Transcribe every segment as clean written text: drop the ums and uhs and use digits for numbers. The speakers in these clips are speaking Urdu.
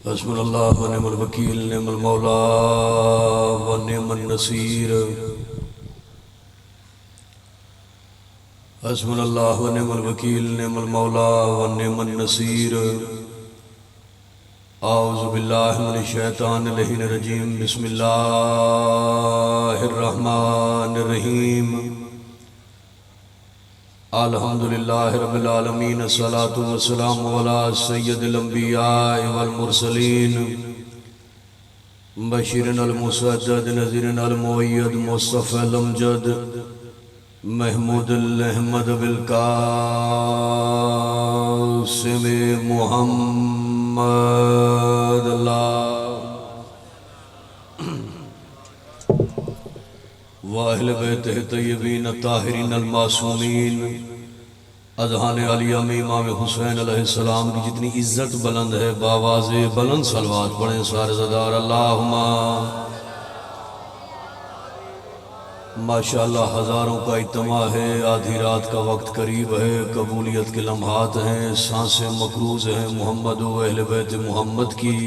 حسبنا اللہ ونعم الوکیل نعم المولا ونعم النصیر حسبنا اللہ ونعم الوکیل نعم المولا ونعم النصیر اعوذ باللہ من الشیطان اللعین الرجیم بسم اللہ الرحمن الرحیم الحمدللہ رب العالمین الصلاة والسلام علی سید الانبیاء والمرسلین بشیرن المسدد نذیرن المؤید مصطفی الامجد محمود الاحمد بالقاسم محمد اللہ واہل بیتہ طیبین الطاہرین المعصومین اذہان علیہ میں امام حسین علیہ السلام کی جتنی عزت بلند ہے باواز بلند صلوات پڑھیں سارے زدار اللہم ماشاءاللہ ہزاروں کا اجتماع ہے آدھی رات کا وقت قریب ہے قبولیت کے لمحات ہیں سانسیں مقروض ہیں محمد و اہل بیت محمد کی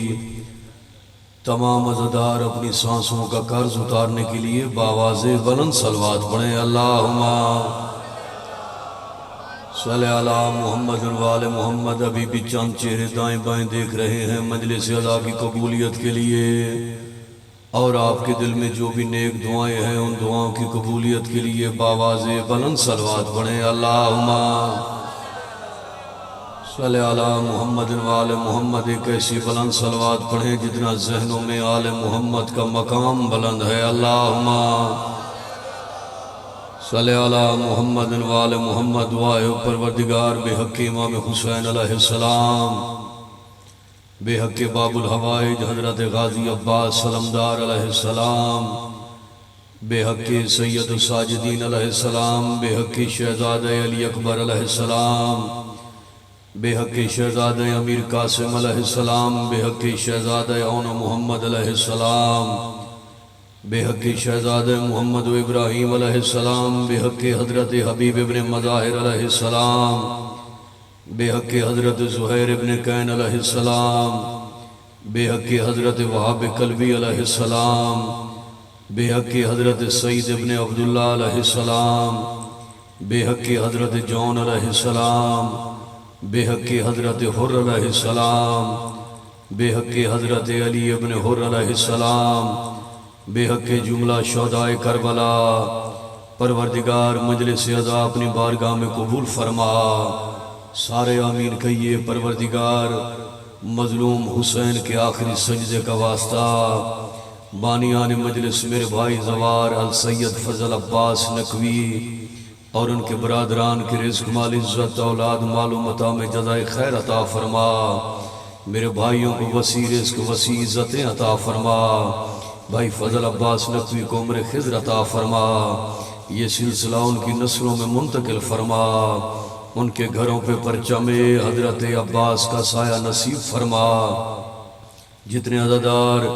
تمام عزادار اپنی سانسوں کا قرض اتارنے کے لیے باواز بلند صلوات پڑھیں اللہم صلی علی محمد وآل محمد ابھی بھی چند چہرے دائیں بائیں دیکھ رہے ہیں مجلس ادا کی قبولیت کے لیے اور آپ کے دل میں جو بھی نیک دعائیں ہیں ان دعاؤں کی قبولیت کے لیے باواز بلند صلوات پڑھیں اللہم صلی علی محمد وآل محمد ایک ایسی بلند صلوات پڑھیں جتنا ذہنوں میں آل محمد کا مقام بلند ہے اللہم صلی علی محمد وآل محمد دعائے پروردگار بے حق امام حسین علیہ السلام بے حق باب الحوائج حضرت غازی عباس سلمدار علیہ السلام بے حق سید الساجدین علیہ السلام بے حق شہزادہ علی اکبر علیہ السلام بے حق شہزادہ امیر قاسم علیہ السلام بے حق شہزادہ اون محمد علیہ السلام بے حق شہزادہ محمد و ابراہیم علیہ السلام بے حق حضرت حبیب ابن مظاہر علیہ السلام بے حق حضرت زہیر ابن قین علیہ السلام بے حق حضرت وہاب قلبی علیہ السلام بے حق حضرت سعید ابن عبداللہ علیہ السلام بے حق حضرت جون علیہ السلام بے حق حضرت حر علیہ السلام بے حق حضرت علی ابن حر علیہ السلام بے حق جملہ شہدائے کربلا پروردگار مجلس ادا اپنی بارگاہ میں قبول فرما سارے آمین کہیے پروردگار مظلوم حسین کے آخری سجدے کا واسطہ بانیان مجلس میرے بھائی زوار السید فضل عباس نقوی اور ان کے برادران کے رزق مال عزت اولاد مال و متاع میں جزائے خیر عطا فرما میرے بھائیوں کو وسیع رزق وسیع عزتیں عطا فرما بھائی فضل عباس نقوی کو عمر خضر عطا فرما یہ سلسلہ ان کی نسلوں میں منتقل فرما ان کے گھروں پہ پرچم حضرت عباس کا سایہ نصیب فرما جتنے عزادار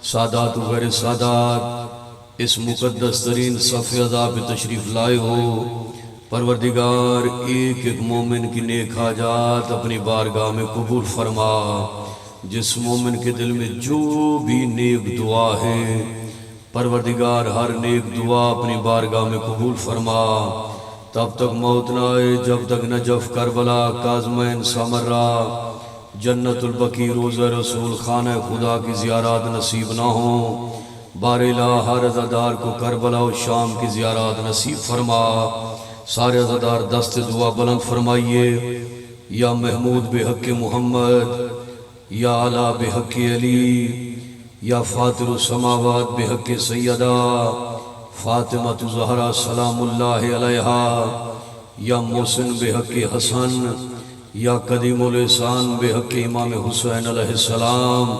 سادات و غیر سادات اس مقدس ترین صف ادا پہ تشریف لائے ہو پروردگار ایک ایک مومن کی نیک حاجات اپنی بارگاہ میں قبول فرما جس مومن کے دل میں جو بھی نیک دعا ہے پروردگار ہر نیک دعا اپنی بارگاہ میں قبول فرما تب تک موت نہ آئے جب تک نجف کربلا کاظمین سامرہ جنت البقیع روضہ رسول خانہ خدا کی زیارات نصیب نہ ہوں بار الہ ہر عزادار کو کربلا و شام کی زیارات نصیب فرما سارے عزادار دست دعا بلند فرمائیے یا محمود بے حق محمد یا اعلیٰ بے حق علی یا فاطر السماوات بے حق سیدہ فاطمہ زہرا سلام اللہ علیہا یا محسن بے حق حسن یا قدیم الاحسان بے حق امام حسین علیہ السلام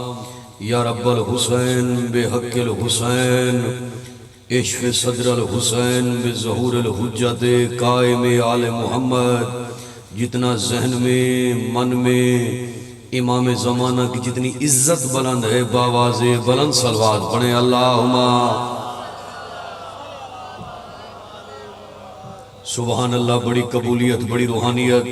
یا رب الحسین بے حق الحسین اشف صدر الحسین بظہور الحجت قائم آل محمد جتنا ذہن میں من میں امام زمانہ کی جتنی عزت بلند ہے باواز بلند صلوات پڑھیں اللہم سبحان اللہ بڑی قبولیت بڑی روحانیت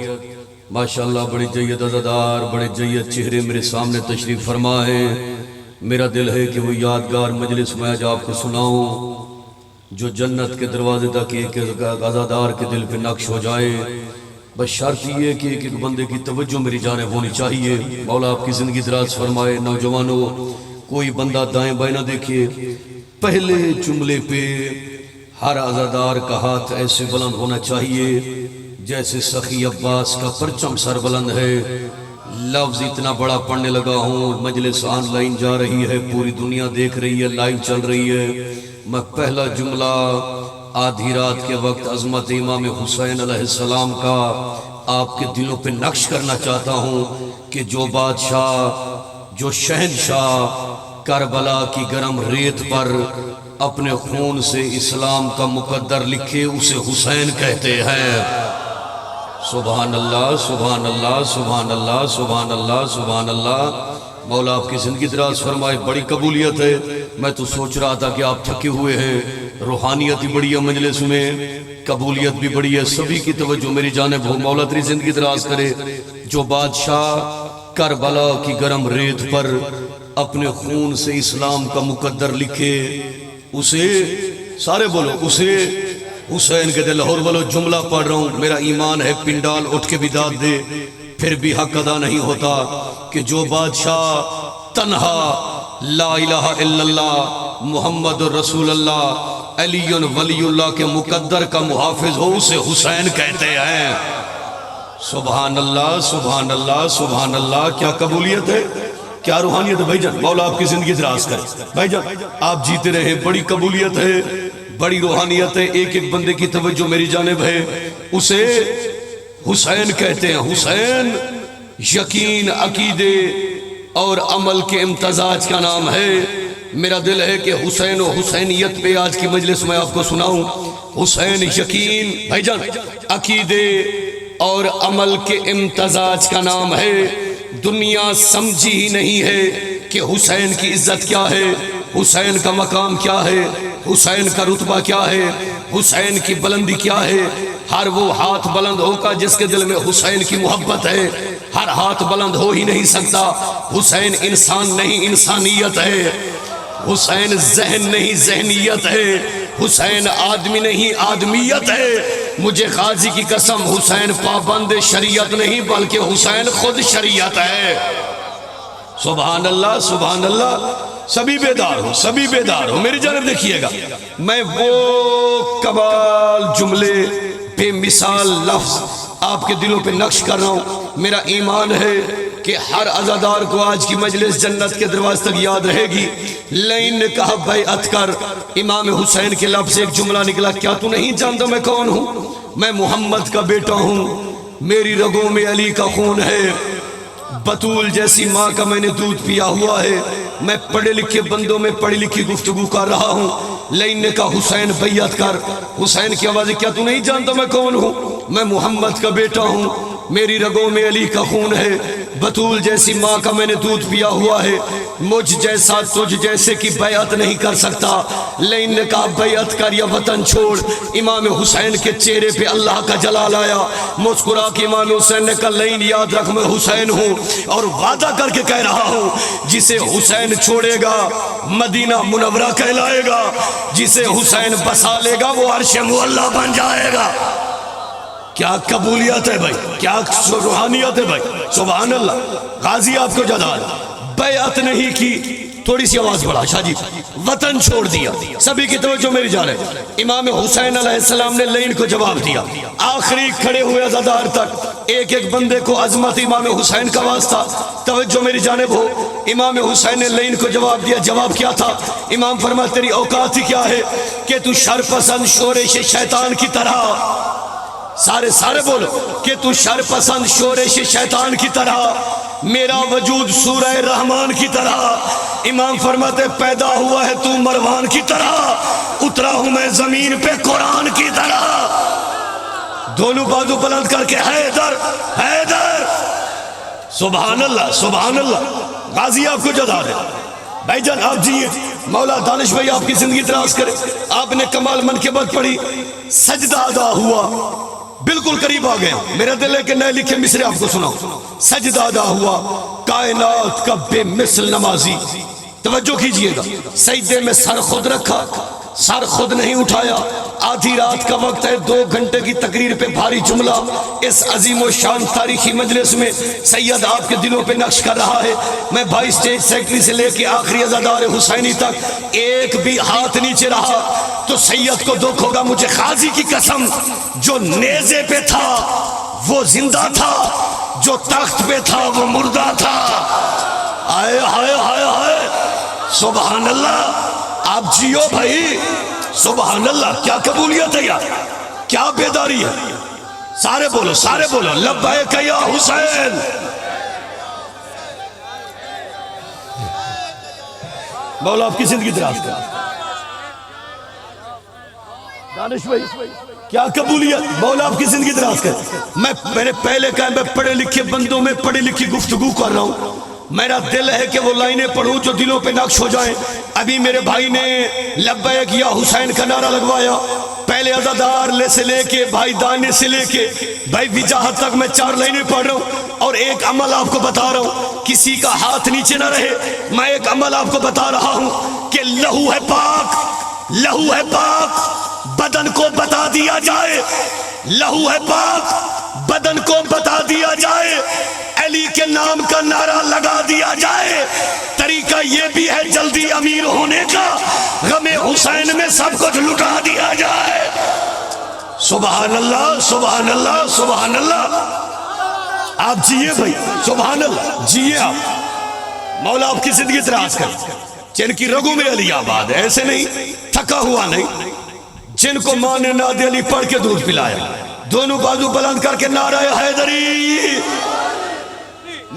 ماشاءاللہ بڑی جید عزادار، بڑے جید چہرے میرے سامنے تشریف فرما ہے۔ میرا دل ہے کہ وہ یادگار مجلس میں آج آپ کو سناؤں جو جنت کے دروازے تک ایک عزادار کے دل پہ نقش ہو جائے۔ بس شرط یہ ہے کہ ایک ایک بندے کی توجہ میری جانب ہونی چاہیے۔ مولا آپ کی زندگی دراز فرمائے۔ نوجوانوں، کوئی بندہ دائیں بائیں نہ دیکھیے، پہلے جملے پہ ہر عزادار کا ہاتھ ایسے بلند ہونا چاہیے جیسے سخی عباس کا پرچم سر بلند ہے۔ لفظ اتنا بڑا پڑھنے لگا ہوں، مجلس آن لائن جا رہی ہے، پوری دنیا دیکھ رہی ہے، لائیو چل رہی ہے۔ میں پہلا جملہ آدھی رات کے وقت عظمت امام حسین علیہ السلام کا آپ کے دلوں پہ نقش کرنا چاہتا ہوں کہ جو بادشاہ، جو شہنشاہ کربلا کی گرم ریت پر اپنے خون سے اسلام کا مقدر لکھے اسے حسین کہتے ہیں۔ سبحان اللہ، سبحان اللہ، سبحان اللہ، سبحان اللہ، سبحان اللہ۔ مولا آپ کی زندگی دراز فرمائے۔ بڑی قبولیت ہے۔ میں تو سوچ رہا تھا کہ آپ تھکے ہوئے ہیں، روحانیت بھی بڑی ہے مجلس میں، قبولیت بھی بڑی ہے، سبھی کی توجہ میری جانب ہو۔ مولا تیری زندگی دراز کرے۔ جو بادشاہ کربلا کی گرم ریت پر اپنے خون سے اسلام کا مقدر لکھے اسے، سارے بولو، اسے حسین کہتے۔ لاہور والو جملہ پڑھ رہا ہوں، میرا ایمان ہے پنڈال اٹھ کے بھی داد دے پھر بھی حق ادا نہیں ہوتا کہ جو بادشاہ تنہا لا الہ الا اللہ محمد رسول اللہ علی ولی اللہ کے مقدر کا محافظ ہو اسے حسین کہتے ہیں۔ سبحان اللہ، سبحان اللہ، سبحان اللہ۔ کیا قبولیت ہے، کیا روحانیت ہے بھائی جان۔ مولا آپ کی زندگی دراز کرے بھائی جان، آپ جیتے رہے۔ بڑی قبولیت ہے، بڑی روحانیت ہے۔ ایک ایک بندے کی توجہ میری جانب ہے، اسے حسین کہتے ہیں۔ حسین یقین، عقیدے اور عمل کے امتزاج کا نام ہے۔ میرا دل ہے کہ حسین و حسینیت پہ آج کی مجلس میں آپ کو سناؤں۔ حسین یقین بھائی جان، عقیدے اور عمل کے امتزاج کا نام ہے۔ دنیا سمجھی ہی نہیں ہے کہ حسین کی عزت کیا ہے، حسین کا مقام کیا ہے، حسین کا رتبہ کیا ہے، حسین کی بلندی کیا ہے۔ ہر وہ ہاتھ بلند ہوگا جس کے دل میں حسین کی محبت ہے۔ ہر ہاتھ بلند ہو ہی نہیں سکتا۔ حسین انسان نہیں، انسانیت ہے۔ حسین ذہن نہیں، ذہنیت ہے۔ حسین آدمی نہیں، آدمیت ہے۔ مجھے قاضی کی قسم، حسین پابند شریعت نہیں بلکہ حسین خود شریعت ہے۔ سبحان اللہ، سبحان اللہ۔ سبھی بیدار ہو، سبھی بیدار ہو، میری جانب دیکھیے گا۔ میں وہ کمال جملے، بے مثال لفظ آپ کے دلوں پہ نقش کر رہا ہوں۔ میرا ایمان ہے کہ ہر عزادار کو آج کی مجلس جنت کے دروازے تک یاد رہے گی۔ لین نے کہا بیعت کر، امام حسین کے لفظ سے ایک جملہ نکلا، کیا تو نہیں جانتا میں کون ہوں؟ میں محمد کا بیٹا ہوں، میری رگوں میں علی کا خون ہے، بطول جیسی ماں کا میں نے دودھ پیا ہوا ہے۔ میں پڑھے لکھے بندوں میں پڑھی لکھی گفتگو کر رہا ہوں۔ لین نے کہا حسین بیعت کر۔ حسین کی آواز، کیا تو نہیں جانتا میں کون ہوں؟ میں محمد کا بیٹا ہوں، میری رگوں میں علی کا خون ہے، بطول جیسی ماں کا میں نے دودھ پیا ہوا ہے۔ مجھ جیسا تجھ جیسے کی بیعت نہیں کر سکتا۔ لین نے کہا بیعت کر یا وطن چھوڑ۔ امام حسین کے چہرے پہ اللہ کا جلال آیا، مسکرا کے امام حسین نے کہا لین یاد رکھ میں حسین ہوں، اور وعدہ کر کے کہہ رہا ہوں جسے حسین چھوڑے گا مدینہ منورہ کہلائے گا، جسے حسین بسا لے گا وہ عرش معلیٰ بن جائے گا۔ کیا قبولیت ہے بھائی، کیا روحانیت ہے بھائی، سبحان اللہ۔ غازی آپ کو جدال بیعت نہیں کی، تھوڑی سی آواز بڑھا شاہ جی، وطن چھوڑ دیا۔ سبھی کی توجہ میری جانب۔ امام حسین علیہ السلام نے لین کو جواب دیا، آخری کھڑے ہوئے عزادار تک ایک ایک بندے کو عظمت امام حسین کا واسطہ، توجہ میری جانب ہو۔ امام حسین نے لین کو جواب دیا۔ جواب کیا تھا؟ امام فرمایا تیری اوقات ہی کیا ہے کہ تو شرپسند شورش شیطان کی طرح، سارے بولو کہ تو شرپسند شورش شیطان کی طرح، میرا وجود سورہ رحمان کی طرح۔ امام فرماتے پیدا ہوا ہے تو مروان کی طرح، اترا ہوں میں زمین پہ قرآن کی طرح۔ دونوں بازو بلند کر کے حیدر حیدر، سبحان اللہ، سبحان اللہ۔ غازی آپ کو جدا دے بھائی جان، آپ جیئے۔ مولا دانش بھائی آپ کی زندگی دراز کرے۔ آپ نے کمال منقبت پڑھی، سجدہ ادا ہوا، بالکل قریب آ گئے. میرا دل ہے کہ نئے لکھے مصرے آپ کو سناؤں. سجدہ ادا ہوا کائنات کا بے مثل نمازی. توجہ کیجئے گا. سجدے میں سر خود رکھا, سر خود نہیں اٹھایا. آدھی رات کا وقت ہے, 2 گھنٹے کی تقریر پہ بھاری جملہ اس عظیم و شان تاریخی مجلس میں سید آپ کے دلوں پہ نقش کر رہا ہے. میں بھائی اسٹیج سیکٹری سے لے کے آخری عزادار حسینی تک ایک بھی ہاتھ نیچے رہا تو سید کو دکھ ہوگا. مجھے قاضی کی قسم, جو نیزے پہ تھا وہ زندہ تھا, جو تخت پہ تھا وہ مردہ تھا. آئے ہائے ہائے ہائے, سبحان اللہ. آپ جیو بھائی, سبحان اللہ. کیا قبولیت ہے یار, کیا بیداری ہے. سارے بولو, سارے بولو, لبیک یا حسین. مولا آپ کی زندگی دراز کر. دانش بھائی کیا قبولیت, مولا آپ کی زندگی دراز کر. میں پہلے کہا میں پڑھے لکھے بندوں میں پڑھی لکھی گفتگو کر رہا ہوں. میرا دل ہے کہ وہ لائنیں پڑھوں جو دلوں پہ نقش ہو جائیں. ابھی میرے بھائی نے لبیک یا حسین کا نعرہ لگوایا. پہلے عزادار سے لے کے بھائی دانے سے لے کے بھائی وجاہت تک میں 4 لائنیں پڑھ رہا ہوں. اور ایک عمل آپ کو بتا رہا ہوں, کسی کا ہاتھ نیچے نہ رہے. میں ایک عمل آپ کو بتا رہا ہوں کہ لہو ہے پاک, لہو ہے پاک, بدن کو بتا دیا جائے. لہو ہے پاک, بدن کو بتا دیا جائے. علی کے نام کا نعرہ لگا دیا جائے. طریقہ یہ بھی ہے جلدی امیر ہونے کا, غم حسین میں سب کچھ لٹا دیا جائے. سبحان اللہ, سبحان اللہ, سبحان اللہ. آپ جیئے بھائی, سبحان اللہ, جیئے آپ. مولا آپ کی زندگی دراز کر. جن کی رگوں میں علی آباد ہے, ایسے نہیں تھکا ہوا نہیں. جن کو ماں نے ناد علی پڑھ کے دودھ پلایا, دونوں بازو بلند کر کے نعرہ حیدری.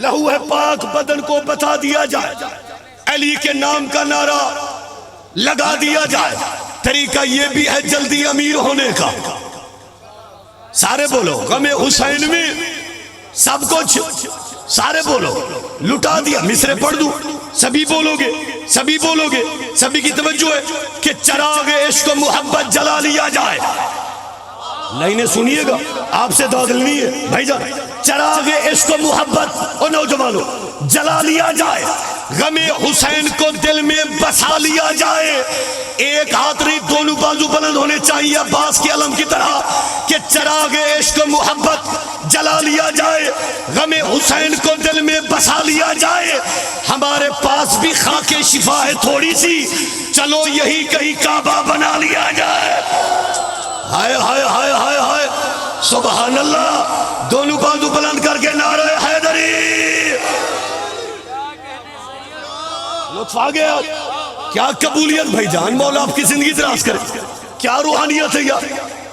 لہو ہے پاک, بدن کو بتا دیا جائے. علی کے نام کا نعرہ لگا دیا جائے. طریقہ یہ بھی ہے جلدی امیر ہونے کا. سارے بولو, غم حسین میں سب کچھ. سارے بولو, لٹا دیا. مصرے پڑھ دوں, سبھی بولو گے, سبھی بولو گے. سبھی کی توجہ ہے کہ چراغ عشق و محبت جلا لیا جائے. لائنیں سنیے گا, آپ سے دادل نہیں ہے بھائی جان. چراغ عشق و محبت اور نوجوانوں جلا لیا جائے. غم حسین کو دل میں بسا لیا جائے. ایک ہاتھ نہیں, دونوں بازو بلند ہونے چاہیے عباس کے علم کی طرح کہ چراغ عشق و محبت جلا لیا جائے. غم حسین کو دل میں بسا لیا جائے. ہمارے پاس بھی خاک شفا ہے تھوڑی سی, چلو یہی کہیں کعبہ بنا لیا جائے. ہائے ہائے ہائے ہائے ہائے, سبحان اللہ. دونوں بازو بلند کر کے نعرہ حیدری. لطف آ گیا. کیا قبولیت بھائی جان, مولا آپ کی زندگی دراز کرے. کیا روحانیت ہے یار,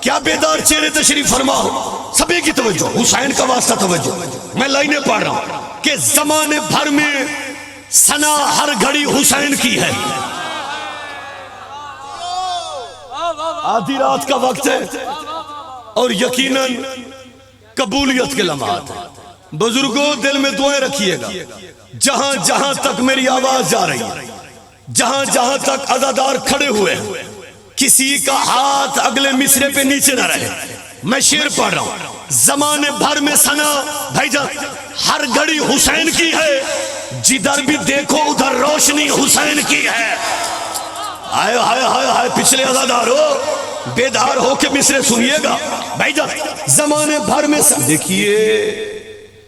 کیا بیدار چہرے تشریف فرما ہو. سبھی کی توجہ, حسین کا واسطہ توجہ. میں لائنیں پڑھ رہا ہوں کہ زمانے بھر میں ثنا ہر گھڑی حسین کی ہے. آدھی رات کا وقت ہے اور یقیناً قبولیت کے لمحات ہیں. بزرگوں دل میں دعائیں رکھیے گا. جہاں جہاں تک میری آواز جا رہی ہے, جہاں جہاں تک عزادار کھڑے ہوئے ہیں, کسی کا ہاتھ اگلے مصرے پہ نیچے نہ رہے. میں شعر پڑھ رہا ہوں. زمانے بھر میں ثنا بھائی جان ہر گھڑی حسین کی ہے. جدھر بھی دیکھو ادھر روشنی حسین کی ہے. آئے ہائے ہائے ہائے, پچھلے عزادار ہو, بیدار ہو کے مصرے سنیے گا بھائی جان. زمانے بھر میں دیکھیے,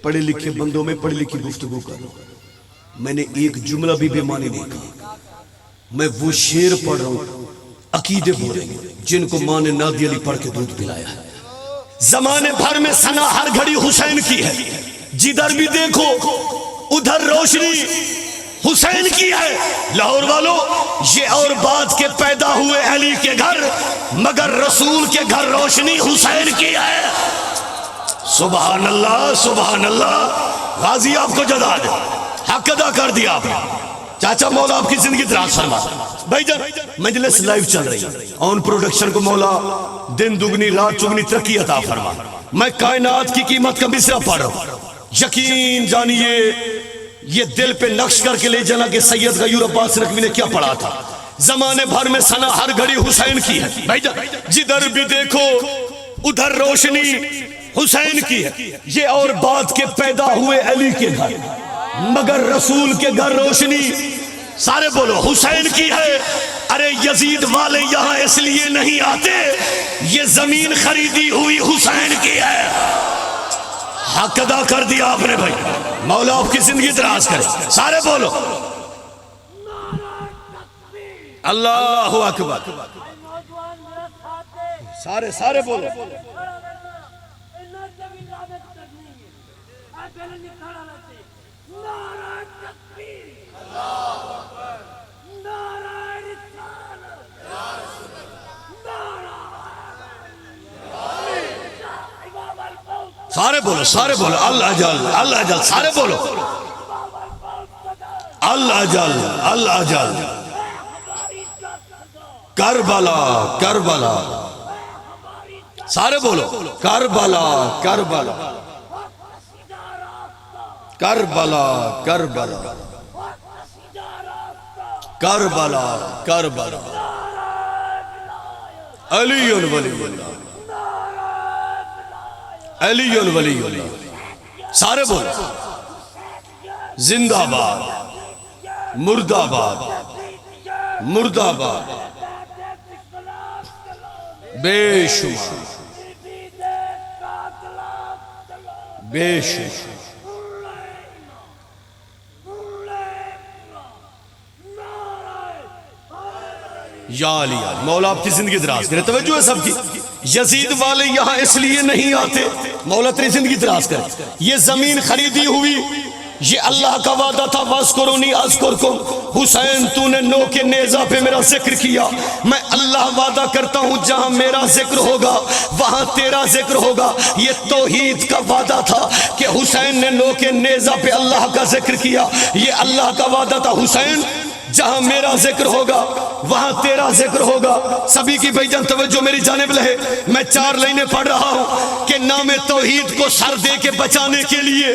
پڑھے لکھے بندوں میں پڑھی لکھی گفتگو کر رہا ہوں. میں نے ایک جملہ بھی بے معنی نہیں کہا. میں وہ شعر پڑھ رہا ہوں, عقیدے بولیں گے جن کو ماں نے نادی علی پڑھ کے دودھ پلایا ہے. زمانے بھر میں ثنا ہر گھڑی حسین کی ہے. جدھر بھی دیکھو ادھر روشنی حسین کی ہے. لاہور والو, یہ اور بات کے پیدا ہوئے علی کے گھر, مگر رسول کے گھر روشنی حسین کی ہے. سبحان اللہ, سبحان اللہ. غازی آپ کو جزا دے, حق ادا کر دیا آپ نے. چاچا مولا آپ کی زندگی دراز فرما. بھائی جان مجلس لائیو چل رہی ہے, آن پروڈکشن کو مولا دن دگنی رات چگنی ترقی عطا فرما. میں کائنات کی قیمت کا مصرع پڑھ رہا ہوں. یقین جانیے یہ دل پہ نقش کر کے لے جانا کہ سید غیور عباس نقوی نے کیا پڑھا تھا. زمانے بھر میں ثنا ہر گھڑی حسین کی ہے. بھائی جان جدھر بھی دیکھو ادھر روشنی حسین کی ہے، یہ اور بات کے پیدا ہوئے علی کے گھر، مگر رسول کے گھر روشنی سارے بولو حسین کی ہے۔ ارے یزید والے یہاں اس لیے نہیں آتے، یہ زمین خریدی ہوئی حسین کی ہے۔ حق ادا کر دیا آپ نے بھائی، مولا آپ کی زندگی دراز کرے، سارے بولو اللہ اکبر، سارے بولو سارے بولو اللہ جل سارے بولو اللہ جل کربلا سارے بولو کربلا علی ولی اللہ، سارے بولو زندہ باد مردہ آباد بے شمار یا علی مولا آپ کی زندگی دراز کرے، توجہ ہے سب کی۔ یزید والے یہاں اس لیے نہیں آتے، مولا تیری زندگی دراز کرے، یہ زمین خریدی ہوئی، یہ اللہ کا وعدہ تھا وَاذْكُرُونِي أَذْكُرْكُمْ، حسین تو نے نو کے نیزہ پہ میرا ذکر کیا، میں اللہ وعدہ کرتا ہوں جہاں میرا ذکر ہوگا وہاں تیرا ذکر ہوگا۔ یہ توحید کا وعدہ تھا کہ حسین نے نو کے نیزہ پہ اللہ کا ذکر کیا، یہ اللہ کا وعدہ تھا حسین جہاں میرا ذکر ہوگا وہاں تیرا ذکر ہوگا۔ سبھی کی بھائی جان توجہ میری جانب لے، میں 4 لائنیں پڑھ رہا ہوں کہ نام توحید کو سر دے کے بچانے کے لیے،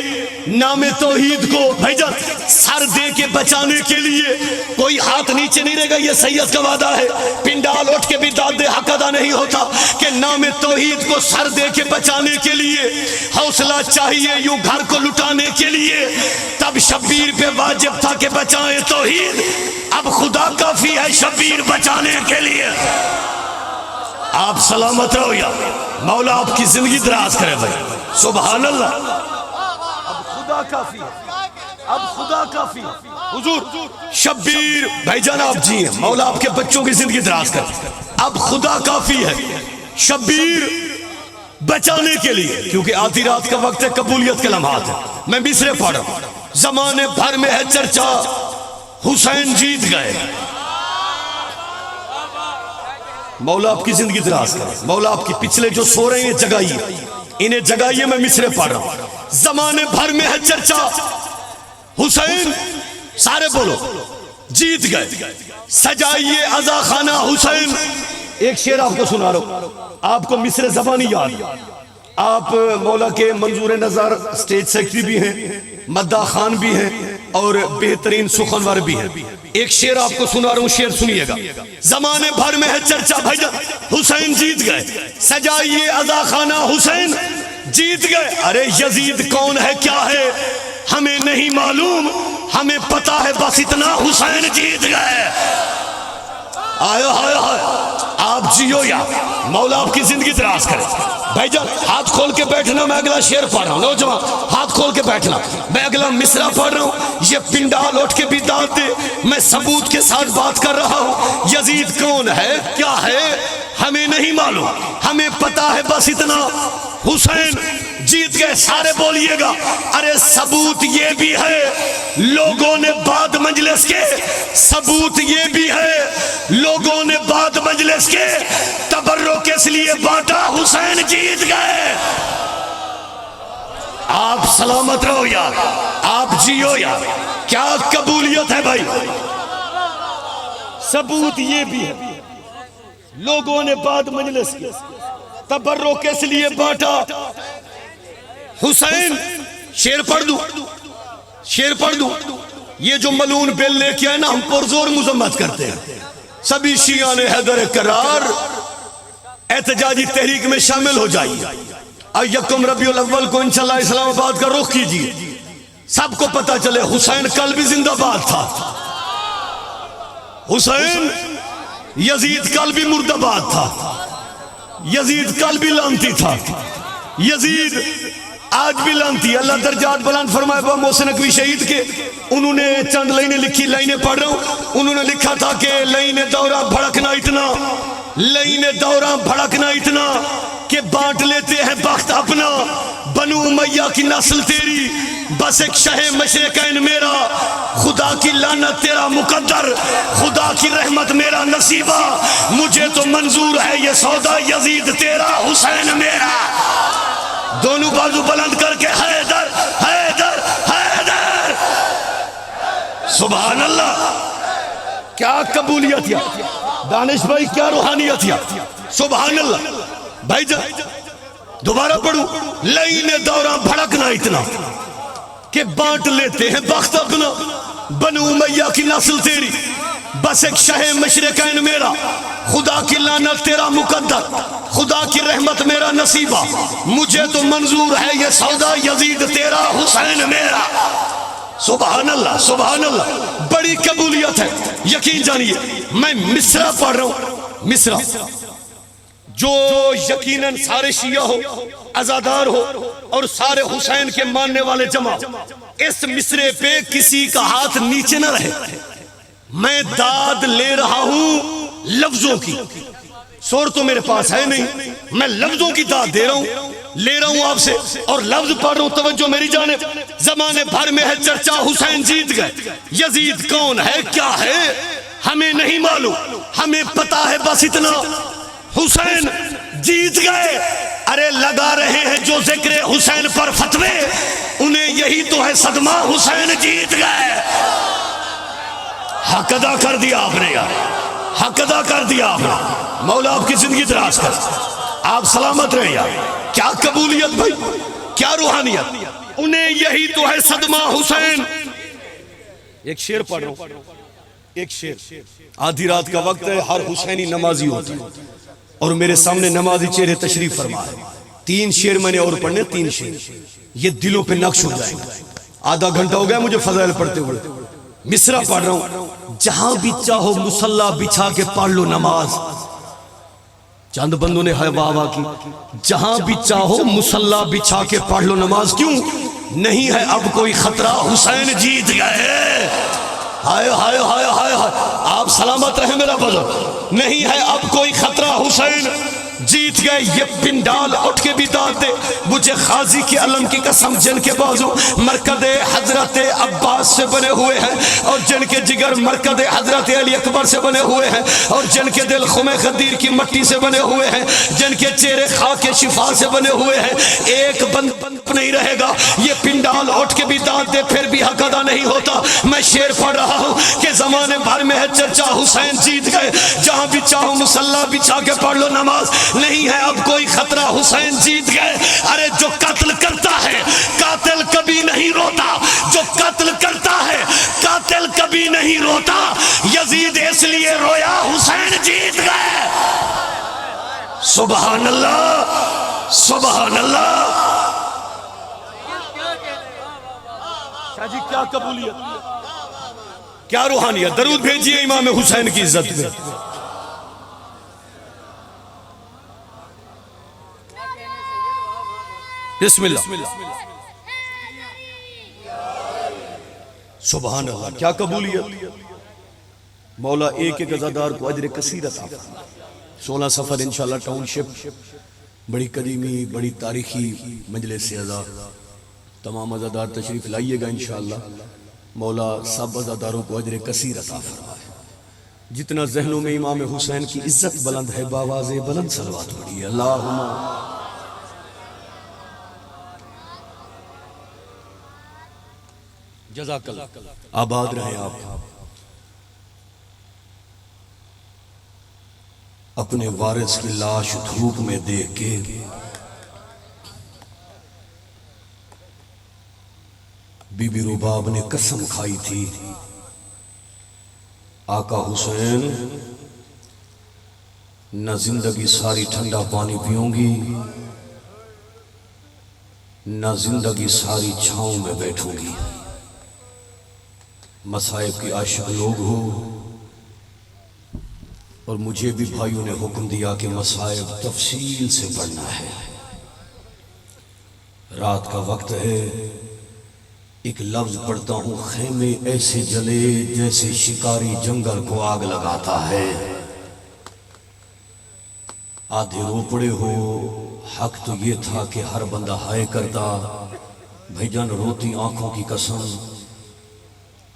نام توحید کو بھائی جان سر دے کے بچانے کے لیے کوئی ہاتھ نیچے نہیں رہے گا، یہ سید کا وعدہ ہے۔ پنڈال اٹھ کے بھی داد دے حق ادا نہیں ہوتا کہ نام توحید کو سر دے کے بچانے کے لیے حوصلہ چاہیے یوں گھر کو لٹانے کے لیے، تب شبیر پہ واجب تھا کہ بچائیں توحید، اب خدا کافی ہے شبیر بچانے کے لیے۔ آپ سلامت رہو یا مولا آپ کی زندگی دراز کرے بھائی، سبحان اللہ۔ اب خدا کافی حضور شبیر بھائی جان آپ جی ہیں، مولا آپ کے بچوں کی زندگی دراز کرے، اب خدا کافی ہے شبیر بچانے کے لیے، کیونکہ آتی رات کا وقت ہے، قبولیت کے لمحات ہیں۔ میں مصرے پڑھا، زمانے بھر میں ہے چرچا حسین جیت گئے، مولا آپ کی زندگی دراز کرے، مولا آپ کی پچھلے جو سو رہے ہیں جگائیے، انہیں جگائیے، میں مصرے پڑھ رہا ہوں۔ زمانے بھر میں ہے چرچا حسین، سارے بولو جیت گئے، سجائیے عزا خانہ حسین۔ ایک شعر آپ کو سنا رہا ہوں، آپ کو مصر زبانی یاد، آپ مولا کے منظور نظر سٹیج سیکٹری بھی ہیں، مداح خان بھی ہیں اور بہترین سخنور بھی ہیں۔ ایک شعر آپ کو سنا رہا ہوں، شعر سنیے گا۔ زمانے بھر میں ہے چرچا بھائی جان حسین جیت گئے، سجائیے عزا خانہ حسین جیت گئے۔ ارے یزید کون ہے کیا ہے ہمیں نہیں معلوم، ہمیں پتا ہے بس اتنا حسین جیت گئے۔ آئے آپ جیو یا مولا آپ کی زندگی دراز کرے۔ بھائی جان ہاتھ کھول کے بیٹھنا، میں اگلا شعر پڑھ رہا ہوں، نوجوان ہاتھ کھول کے بیٹھنا، میں اگلا مصرع پڑھ رہا ہوں، یہ پنڈال اٹھ کے بھی داد دے، میں ثبوت کے ساتھ بات کر رہا ہوں۔ یزید کون ہے کیا ہے ہمیں نہیں معلوم، ہمیں پتا ہے بس اتنا حسین جیت گئے۔ سارے بولیے گا ارے ثبوت یہ بھی ہے لوگوں نے بعد مجلس کے، ثبوت یہ بھی ہے لوگوں نے بعد مجلس کے، تبرک اس لیے بانٹا حسین جیت گئے۔ آپ سلامت رہو یا آپ جیو یا کیا قبولیت ہے بھائی، ثبوت یہ بھی ہے لوگوں نے بعد مجلس کے، تبرک اس لیے بانٹا حسین۔ شعر پڑھ دوں، یہ جو ملون بل لے کے آئے نا، ہم پرزور مذمت کرتے ہیں، سبھی شیعہ نے حیدر قرار احتجاجی تحریک میں شامل ہو جائیے اور یکم ربیع الاول کو انشاءاللہ اسلام آباد کا رخ کیجیے. سب کو پتا چلے حسین کل بھی زندہ باد تھا. حسین یزید کل بھی مردہ باد تھا. یزید کل بھی لانتی تھا. یزید آج بھی لانتی. اللہ درجات بلند فرمائے با محسن نقوی شہید کے انہوں نے چند لائنیں لکھی, لائنیں پڑھ رہا ہوں. انہوں نے لکھا تھا کہ لائن دورہ بھڑکنا اتنا, لائن دورہ بھڑکنا اتنا کہ بانٹ لیتے ہیں بخت اپنا. بنو امیہ کی نسل تیری, بس ایک شہ مشرقین میرا. خدا کی لعنت تیرا مقدر, خدا کی رحمت میرا نصیبہ. مجھے تو منظور ہے یہ سودا, یزید تیرا حسین میرا. دونوں بازو بلند کر کے حیدر حیدر حیدر. سبحان اللہ, کیا قبولیت یا دانش بھائی, کیا روحانیت یا سبحان اللہ. بھائی جان دوبارہ پڑھوں. لائن دورہ بھڑکنا اتنا کہ بانٹ لیتے ہیں بخت اپنا. بنو امیہ کی نسل تیری, بس ایک شہ مشرقین میرا. خدا کی لعنت تیرا مقدر, خدا کی رحمت میرا نصیبہ. مجھے تو منظور ہے یہ سودا, یزید تیرا حسین میرا. سبحان اللہ سبحان اللہ. بڑی قبولیت ہے. یقین جانیے میں مصرع پڑھ رہا ہوں. مصرع جو یقیناً سارے شیعہ ہو, عزادار ہو اور سارے حسین کے ماننے والے جمع, اس مصرے پہ کسی کا ہاتھ نیچے نہ رہے. میں داد لے رہا ہوں لفظوں کی, سور تو میرے پاس ہے نہیں. میں لفظوں کی داد دے رہا ہوں, لے رہا ہوں آپ سے اور لفظ پڑھ رہا ہوں. توجہ میری جانب. زمانے بھر میں ہے چرچا حسین جیت گئے. یزید کون ہے کیا ہے ہمیں نہیں معلوم, ہمیں پتا ہے بس اتنا, حسین جیت گئے. ارے لگا رہے ہیں جو ذکر حسین پر فتوے, انہیں یہی تو ہے صدمہ, حسین جیت گئے. حق ادا کر دیا آپ نے یار, حق ادا کر دیا آپ نے. مولا آپ کی زندگی دراز کر, آپ سلامت رہے یار. کیا قبولیت بھائی, کیا روحانیت. انہیں یہی تو ہے صدمہ حسین. ایک شعر پڑھ رہا ہوں, ایک شعر. آدھی رات کا وقت ہے, ہر حسینی نمازی ہوتا ہے اور میرے سامنے نمازی چہرے تشریف فرما ہے. 3 شعر میں نے اور پڑھنے, 3 شعر یہ دلوں پہ نقش ہو جائیں گے. آدھا گھنٹہ ہو گیا مجھے فضائل پڑھتے ہوئے. مصرع پڑھ رہا ہوں. جہاں بھی چاہو مصلی بچھا کے پڑھ لو نماز. چند بندوں نے ہے واہ واہ کی. جہاں بھی چاہو مصلی بچھا کے پڑھ لو نماز. کیوں نہیں ہے اب کوئی خطرہ, حسین جیت گئے. ہائے ہائے ہائے ہائے ہائے, آپ سلامت رہیں میرا بزرگ. نہیں ہے اب کوئی خطرہ, حسین جیت گئے. یہ پنڈال اٹھ کے بھی داد دے مجھے غازی کے علم کی قسم, جن کے بازو مرکز حضرت عباس سے بنے ہوئے ہیں اور جن کے جگر مرکز حضرت علی اکبر سے بنے ہوئے ہیں اور جن کے دل خم خدیر کی مٹی سے بنے ہوئے ہیں, جن کے چہرے خاک شفا سے بنے ہوئے ہیں. ایک بند نہیں رہے گا. یہ پنڈال اٹھ کے بھی داد دے پھر بھی حق ادا نہیں ہوتا. میں شعر پڑھ رہا ہوں کہ زمانے بھر میں ہے چرچا حسین جیت گئے. جہاں بھی چاہو مصلی بچھا کے پڑھ لو نماز. نہیں ہے اب کوئی خطرہ, حسین جیت گئے. ارے جو قتل کرتا ہے قاتل کبھی نہیں روتا, جو قتل کرتا ہے قاتل کبھی نہیں روتا. یزید اس لیے رویا, حسین جیت گئے. سبحان اللہ سبحان اللہ. شاہ جی کیا قبولیت, کیا روحانیت. درود بھیجیے امام حسین کی عزت میں. بسم اللہ. سبحان اللہ, کیا قبولیت. مولا ایک ایک عزادار کو اجر کثیر عطا فرمائے. 16 سفر انشاءاللہ ٹاؤن شپ, بڑی قدیمی بڑی تاریخی مجلس عزا. تمام عزادار تشریف لائیے گا انشاءاللہ. مولا سب عزاداروں کو اجر کثیر عطا فرمائے. جتنا ذہنوں میں امام حسین کی عزت بلند ہے, باواز بلند صلوات پڑھیے. اللہم جزاک اللہ. آباد رہیں آپ. اپنے وارث کی لاش دھوپ میں دیکھ کے بی بی رباب نے قسم کھائی تھی, آقا حسین نہ زندگی ساری ٹھنڈا پانی پیوں گی، نہ زندگی ساری چھاؤں میں بیٹھوں گی۔ مصائب کی عاشق لوگ ہو، اور مجھے بھی بھائیوں نے حکم دیا کہ مصائب تفصیل سے پڑھنا ہے۔ رات کا وقت ہے، ایک لفظ پڑھتا ہوں، خیمے ایسے جلے جیسے شکاری جنگل کو آگ لگاتا ہے۔ آدھے رو پڑے ہو، حق تو یہ تھا کہ ہر بندہ ہائے کرتا، بھائی جان روتی آنکھوں کی قسم۔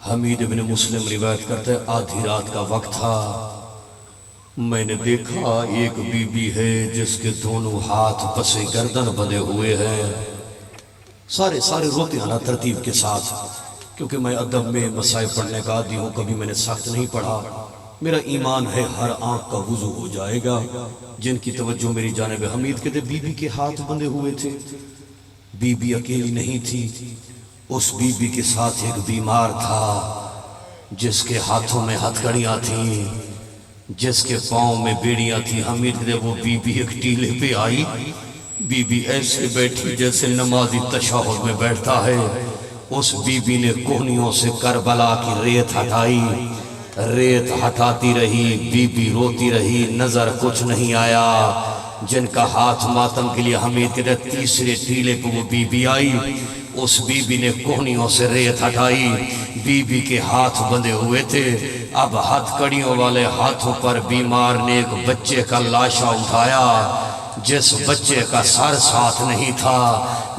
حمید ابن مسلم روایت کرتا ہے آدھی رات کا وقت تھا، میں نے دیکھا ایک بی بی ہے جس کے دونوں ہاتھ پسے گردن بندھے ہوئے ہیں۔ سارے روتے ہیں نا ترتیب کے ساتھ، کیونکہ میں ادب میں مصائب پڑھنے کا عادی ہوں، کبھی میں نے سخت نہیں پڑھا۔ میرا ایمان ہے ہر آنکھ کا وضو ہو جائے گا۔ جن کی توجہ میری جانب حمید کہتے بی بی کے ہاتھ بندھے ہوئے تھے۔ بی بی اکیلی نہیں تھی، اس بی بی کے ساتھ ایک بیمار تھا جس کے ہاتھوں میں ہتھکڑیاں تھیں، جس کے پاؤں میں بیڑیاں تھیں۔ حمید کہتے وہ بی بی ایک ٹیلے پہ آئی، بی بی ایسے بیٹھی جیسے نمازی تشہد میں بیٹھتا ہے۔ اس بی بی نے کوہنیوں سے کربلا کی ریت ہٹائی، ریت ہٹاتی رہی، بی بی روتی رہی، نظر کچھ نہیں آیا۔ جن کا ہاتھ ماتم کے لیے حمید کہتے تیسرے ٹیلے کو وہ بی بی آئی، اس بی بی نے کوہنیوں سے ریت ہٹائی، بی بی کے ہاتھ بندھے ہوئے تھے۔ اب ہاتھ کڑیوں والے ہاتھوں پر بیمار نے ایک بچے کا لاشا اٹھایا، جس بچے کا سر ساتھ نہیں تھا۔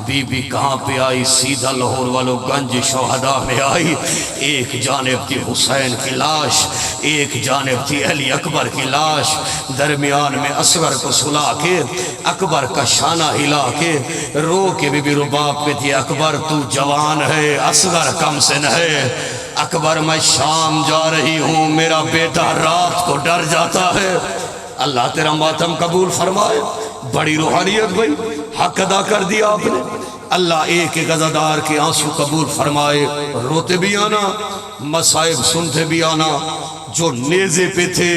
بی بی کہاں پہ آئی؟ سیدھا لاہور والوں گنج شہداء میں آئی۔ ایک جانب تھی حسین کی لاش، ایک جانب تھی علی اکبر کی لاش، درمیان میں اصغر کو سلا کے اکبر کا شانہ ہلا کے رو کے بی بی رباب پہ تھی اکبر تو جوان ہے، اصغر کم سن ہے۔ اکبر میں شام جا رہی ہوں، میرا بیٹا رات کو ڈر جاتا ہے۔ اللہ تیرا ماتم قبول فرمائے۔ بڑی روحانیت بھائی، حق ادا کر دیا آپ نے۔ اللہ ایک ایک عزادار کے آنسو قبول فرمائے۔ روتے بھی آنا، مصائب سنتے بھی آنا۔ جو نیزے پہ تھے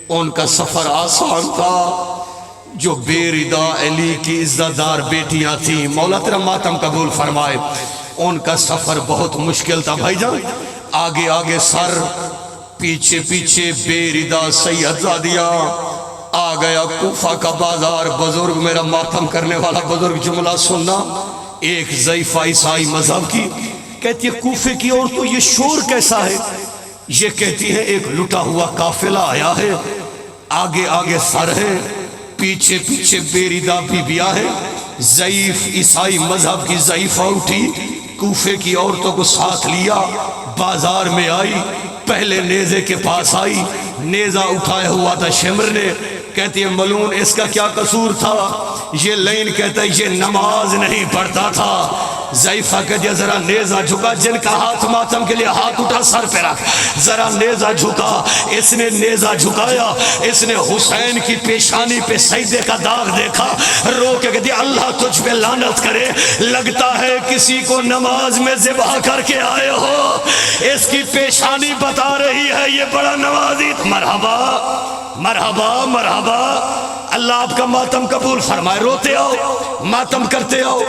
ان کا سفر آسان تھا، جو بے ردا علی کی عزتدار بیٹیاں تھیں، مولا تیرا ماتم قبول فرمائے، ان کا سفر بہت مشکل تھا۔ بھائی جان آگے آگے سر، پیچھے پیچھے بے ردا سید زادیاں۔ آ گیا کوفہ کا بازار، بزرگ میرا ماتم کرنے والا بزرگ جملہ سننا، ایک ضعیفہ عیسائی مذہب کی کہتی ہے کوفے کی عورتوں یہ شور کیسا ہے؟ یہ کہتی ہے ایک لٹا ہوا قافلہ آیا ہے، آگے آگے سر ہے، پیچھے پیچھے بے ردا بیبیاں ہیں۔ ضعیف عیسائی مذہب کی ضعیفہ اٹھی، کوفے کی عورتوں کو ساتھ لیا، بازار میں آئی، پہلے نیزے کے پاس آئی، نیزہ اٹھایا ہوا تھا شمر نے۔ کہتی ہے ملون اس کا کیا قصور تھا؟ یہ لین کہتا ہے یہ نماز نہیں پڑھتا تھا۔ ضعیفہ کہتی ہے ذرا نیزہ جھکا، جن کا ہاتھ ماتم کے لیے ہاتھ اٹھا سر پہ رکھ، ذرا نیزہ جھکا۔ اس نے نیزہ جھکایا، اس نے حسین کی پیشانی پہ سجدے کا داغ دیکھا، رو کے کہتی ہے اللہ تجھ پہ لعنت کرے، لگتا ہے کسی کو نماز میں ذبح کر کے آئے ہو۔ اس کی پیشانی بتا رہی ہے یہ بڑا نمازی۔ مرحبا مرحبا مرحبا، اللہ آپ کا ماتم قبول فرمائے۔ روتے آؤ، ماتم کرتے آؤ۔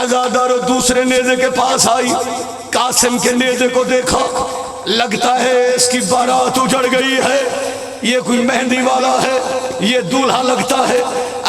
عزادارو دوسرے نیزے کے پاس آئی، قاسم کے نیزے کو دیکھا، لگتا ہے اس کی بارات اجڑ گئی ہے، یہ کوئی مہندی والا ہے، یہ دولہا لگتا ہے۔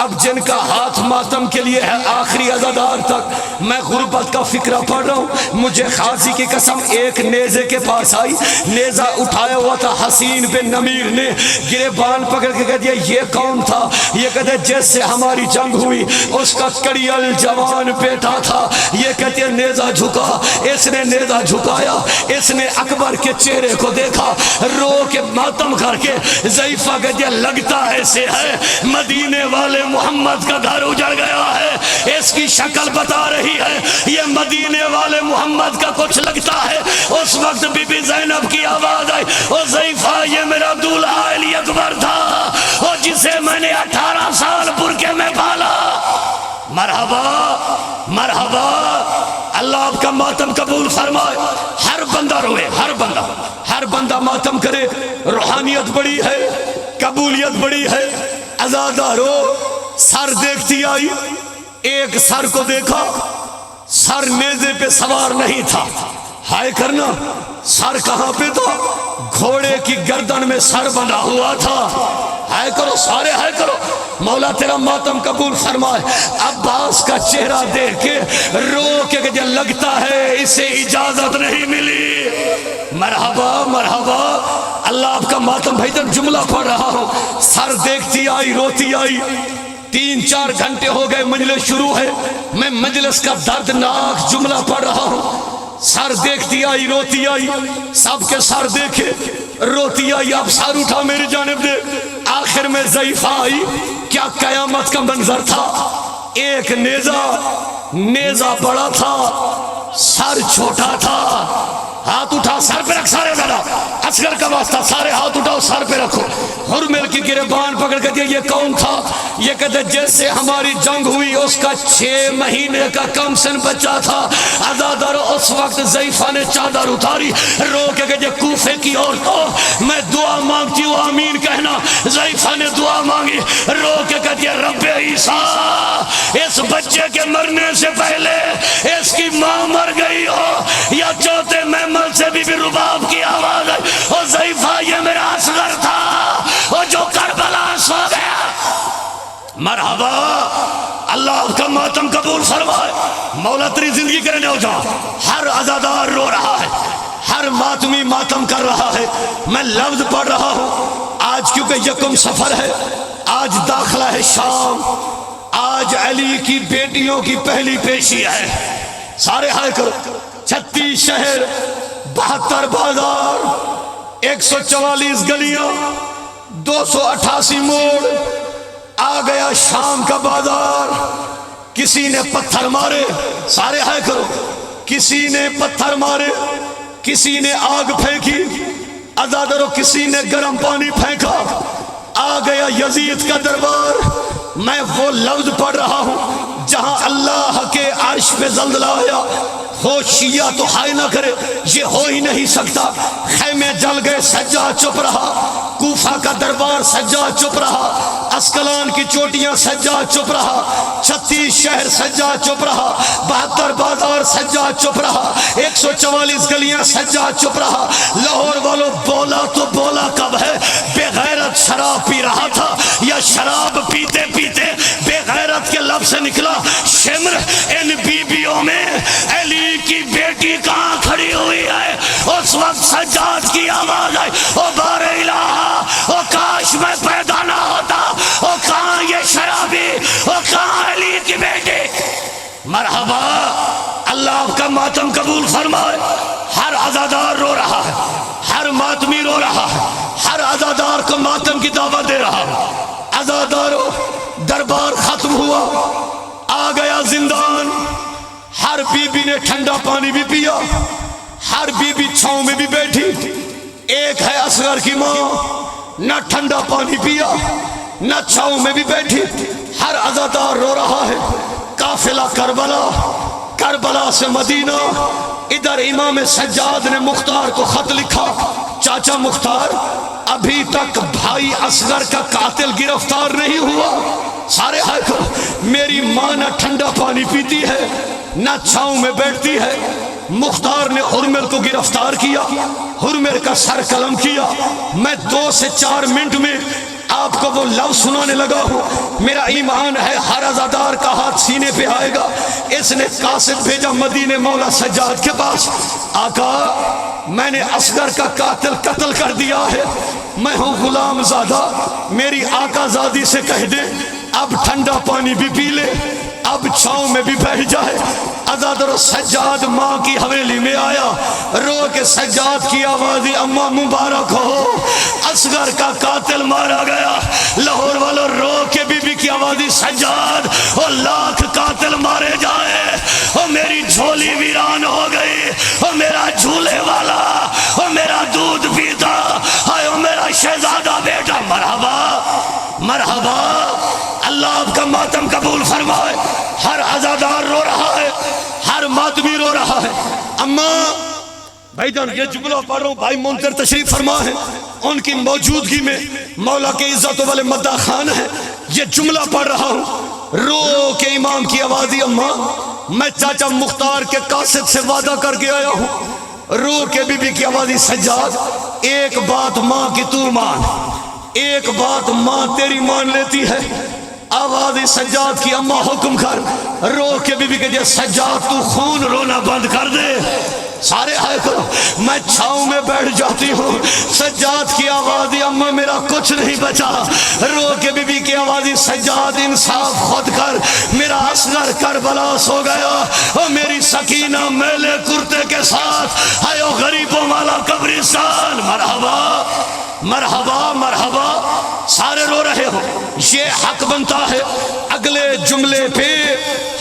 اب جن کا ہاتھ ماتم کے لیے ہے آخری عزادار تک، میں غربت کا فکرہ پڑھ رہا ہوں، مجھے خاصی کی قسم ایک نیزے کے پاس آئی، نیزہ اٹھایا ہوا تھا حسین بن نمیر نے، گریبان پکڑ کے کہہ دیا یہ کون تھا؟ یہ کہتے جس سے ہماری جنگ ہوئی اس کا کڑیل جوان بیٹا تھا۔ یہ کہتے نیزہ جھکا، اس نے نیزہ جھکایا، اس نے اکبر کے چہرے کو دیکھا، رو کے ماتم کر کے ضعیفہ کہہ دیا لگتا ایسے ہے مدینے والے محمد کا گھر اجڑ گیا ہے، اس کی شکل بتا رہی ہے یہ مدینے والے محمد کا کچھ لگتا ہے۔ اس وقت بی بی زینب کی آواز آئی، او ضعیفہ یہ میرا دولہا علی اکبر تھا، اور جسے میں نے 18 سال برکے میں پالا۔ مرحبا مرحبا، اللہ آپ کا ماتم قبول فرمائے۔ ہر بندہ روئے، ہر بندہ ماتم کرے۔ روحانیت بڑی ہے، قبولیت بڑی ہے. عزادارو سر دیکھتی آئی, ایک سر کو دیکھا, سر نیزے پہ سوار نہیں تھا. ہائے کرنا, سر کہاں پہ تھا؟ گھوڑے کی گردن میں سر بندھا ہوا تھا. ہائے کرو سارے ہائے کرو, مولا تیرا ماتم قبول فرمائے. عباس کا چہرہ دیکھ کے رو کے کہ لگتا ہے اسے اجازت نہیں ملی. مرحبا مرحبا, اللہ آپ کا ماتم بھائی جب جملہ پڑھ رہا ہوں. سر دیکھتی آئی روتی آئی. 3-4 گھنٹے ہو گئے, مجلس شروع ہے, میں مجلس کا دردناک جملہ پڑھ رہا ہوں. سر دیکھتی آئی روتی آئی, سب کے سر دیکھے روتی آئی. اب سر اٹھا میری جانب دے. آخر میں ضعیفہ آئی. کیا قیامت کا منظر تھا. ایک نیزہ بڑا تھا, سر چھوٹا تھا. ہاتھ اٹھا, سر پہ رکھ سارے ذرا, اصغر کا واسطہ سارے ہاتھ اٹھاؤ سر پہ رکھو. حرمل کی گریبان پکڑ کے دیا, یہ کون تھا؟ یہ کہتے جیسے ہماری جنگ ہوئی اس کا 6 مہینے کا کم سن بچہ تھا. عزادارو اس وقت ضعیفہ نے چادر اتاری, رو کے کہ کوفے کی عورتوں میں دعا مانگتی ہوں آمین کہنا. ضعیفہ نے دعا مانگی, رو کے کہتی ہے رب عیسیٰ اس بچے کے مرنے سے پہلے اس کی ماں مر گئی ہو یا چوتھے محمل سے بھی رباب کی آواز ہے. اور ضعیفہ یہ میرا اصغر تھا وہ جو کربلا سو گیا. مرحبا, اللہ آپ کا ماتم قبول فرمائے. مولا تیری زندگی کرنے ہو جا. ہر عزادار رو رہا ہے, ہر ماتمی ماتم کر رہا ہے. میں لفظ پڑھ رہا ہوں آج کیونکہ یکم سفر ہے, آج داخلہ ہے شام, آج علی کی بیٹیوں کی پہلی پیشی ہے. سارے ہائے کرو. 36 شہر, 72 بازار, 144 گلیاں, 288 موڑ, آ گیا شام کا بازار. کسی نے پتھر مارے, سارے ہائے کرو, کسی نے پتھر مارے, کسی نے آگ پھینکی. عزادارو کسی نے گرم پانی پھینکا. آ گیا یزید کا دربار. میں وہ لفظ پڑھ رہا ہوں جہاں اللہ کے عرش پہ زلزلہ آیا. ہو شیعہ تو ہائے نہ کرے, یہ ہو ہی نہیں سکتا. خیمے جل گئے, سجاد چپ رہا. کوفہ کا دربار سجاد چپ رہا. اسکلان کی چوٹیاں سجاد چپ رہا. 36 شہر سجاد چپ رہا. 72 بازار سجاد چپ رہا. 144 گلیاں سجاد چپ رہا. لاہور والوں بولا تو بولا کب ہے؟ بے غیرت شراب پی رہا تھا یا شراب پیتے پیتے بے غیرت کے لفظ سے نکلا شمر. ان بیبیوں میں علی کی بیٹی کہاں کھڑی ہوئی ہے؟ اس وقت سجاد کی آواز آئی, او بار الہ, او کاش میں پیدا نہ ہوتا, او کہاں یہ شرابی, او کہاں علی کی بیٹی. مرحبا, اللہ آپ کا ماتم قبول فرمائے. ہر عزادار رو رہا ہے, ہر ماتمی رو رہا ہے, ہر عزادار کو ماتم کی دعوت دے رہا ہے. عزادارو دربار ختم ہوا, آ گیا زندان. ہر بی بی نے ٹھنڈا پانی بھی پیا, ہر بی بی چھاؤں میں بھی بیٹھی. ایک ہے اصغر کی ماں, نہ ٹھنڈا پانی پیا نہ چھاؤں میں بھی بیٹھی. ہر عزادار رو رہا ہے. قافلہ کربلا سے مدینہ. ادھر امام سجاد نے مختار کو خط لکھا, چاچا مختار ابھی تک بھائی اصغر کا قاتل گرفتار نہیں ہوا. سارے ہائے کرو. میری ماں نہ ٹھنڈا پانی پیتی ہے نہ چھاؤں میں بیٹھتی ہے. مختار نے حرمل کو گرفتار کیا, حرمل کا سر قلم کیا. میں 2 سے 4 منٹ میں آپ کو وہ لفظ سنانے لگا ہوں. میرا ایمان ہے ہر عزادار کا ہاتھ سینے پہ آئے گا. اس نے قاصد بھیجا مدینے مولا سجاد کے پاس. آقا میں نے اصغر کا قاتل قتل کر دیا ہے, میں ہوں غلام زادہ, میری آقا زادی سے کہہ دے اب ٹھنڈا پانی بھی پی لے, اب چھاؤں میں بھی بیٹھ جائے. عزادارو سجاد ماں کی حویلی میں آیا, رو کے سجاد کی آوازی اماں مبارک ہو, اصغر کا قاتل مارا گیا. لاہور والوں رو کے بی بی کی آوازی سجاد او لاکھ قاتل مارے جائے, او میری جھولی ویران ہو گئی, او میرا جھولے والا, او میرا دودھ پیتا, ہائے او میرا شہزادہ بیٹا. مرحبا مرحبا, اللہ آپ کا ماتم قبول فرمائے. ہر عزادار رو رہا ہے, ہر ماتمی رو رہا ہے. اماں بھائی جان یہ جملہ پڑھ رہا ہوں، بھائی منظر تشریف فرما ہے، ان کی موجودگی میں مولا کے عزت والے مداح خان ہے، یہ جملہ پڑھ رہا ہوں، رو کے امام کی آوازی اماں میں چاچا مختار کے قاصد سے وعدہ کر کے آیا ہوں، رو کے بی بی کی آوازی سجاد ایک بات ماں کی تو مان، ایک بات ماں تیری مان لیتی ہے، آوازی سجاد کی اماں حکم کر، رو کے بی بی کے جے سجاد تو خون رونا بند کر دے، سارے آئے کرو، میں چھاؤں میں بیٹھ جاتی ہوں، سجاد کی آوازی اماں میرا کچھ نہیں بچا، رو کے بی بی کی آوازی سجاد انصاف خود کر، میرا اصغر کربلا سو گیا، اور میری سکینہ میلے کرتے کے ساتھ آئے غریبوں والا قبرستان، مرحبا مرحبا مرحبا، سارے رو رہے ہو، یہ حق بنتا ہے اگلے جملے پہ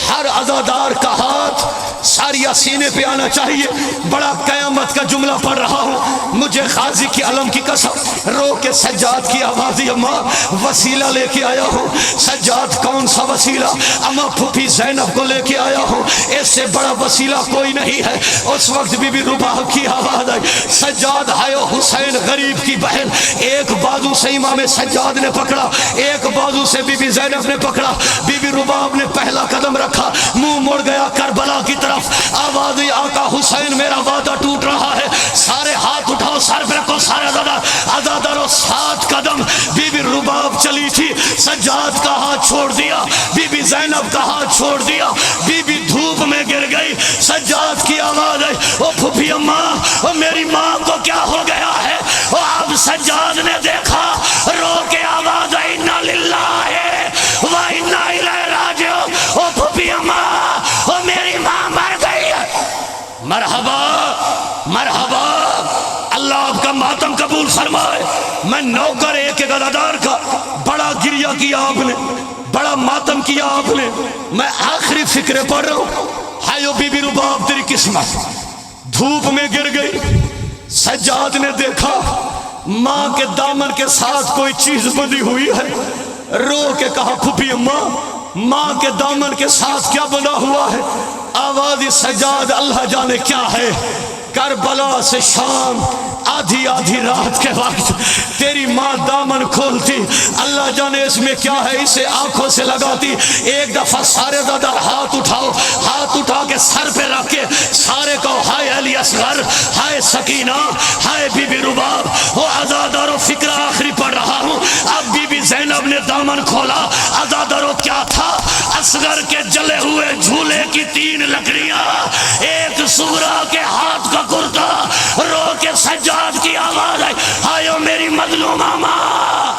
ہر عزادار کا ہاتھ ساریہ سینے پہ آنا چاہیے، بڑا قیامت کا جملہ پڑھ رہا ہوں، مجھے غازی کی علم کی قسم، رو کے سجاد کی آوازی اماں وسیلہ لے کے آیا ہوں، سجاد کون سا وسیلہ، اماں پھوپھی زینب کو لے کے آیا ہوں، اس سے بڑا وسیلہ کوئی نہیں ہے، اس وقت بی بی رباح کی آواز آئی، سجاد ہے حسین غریب کی بہن، ایک بازو سے امام سجاد نے پکڑا، ایک بازو سے بی بی زینب نے پکڑا، بی بی رباب نے پہلا قدم رکھا، منہ مڑ گیا کربلا کی طرف، آوازی آقا حسین میرا وعدہ ٹوٹ رہا ہے، سارے ہاتھ اٹھاؤ سر پہ رکھو، سارے عزادارو 7 قدم، بی بی رباب چلی تھی، سجاد کا ہاتھ چھوڑ دیا، بی بی زینب کا ہاتھ چھوڑ دیا، بی بی دھوپ میں گر گئی، سجاد کی آواز آئی، او پھوپھی اماں، او میری ماں کو کیا ہو گیا ہے، او اب سجاد نے دیکھا، رو کے آواز آئی، اِنَّا لِلَّهِ وَإِنَّا إِلَيْهِ رَاجِعُونَ، او پھوپھی اماں، او میری ماں مر گئی ہے، مرحبا مرحبا، اللہ آپ کا ماتم قبول فرمائے، میں نوکر ایک عزادار کا، بڑا گریہ کیا آپ نے، بڑا ماتم کیا آپ نے، میں آخری فکرے پڑھ رہا ہوں، ہائیو بی بی رباب تیری قسمت، دھوپ میں گر گئی، سجاد نے دیکھا ماں کے دامن کے ساتھ کوئی چیز بندھی ہوئی ہے، رو کے کہا پھوپھی اماں ماں کے دامن کے ساتھ کیا بندھا ہوا ہے، آوازی سجاد اللہ جانے کیا ہے، کربلا سے شام آدھی آدھی رات کے وقت تیری ماں دامن کھولتی، اللہ جانے اس میں کیا ہے، اسے آنکھوں سے لگاتی، ایک دفعہ سارے دادار ہاتھ اٹھاؤ، ہاتھ اٹھا کے سر پہ رکھ کے سارے کو ہائے علی اصغر، ہائے سکینہ، ہائے بی بی رباب، وہ عزادارو فکرہ آخری پڑھ رہا ہوں، اب بی بی زینب نے دامن کھولا، عزادارو کیا تھا، اصغر کے جلے ہوئے جھولے کی 3 لکڑیاں، ایک سغرا کے ہاتھ کا کرتا، رو کے سجاد کی آواز آئی، آئیو میری مظلومہ ماں،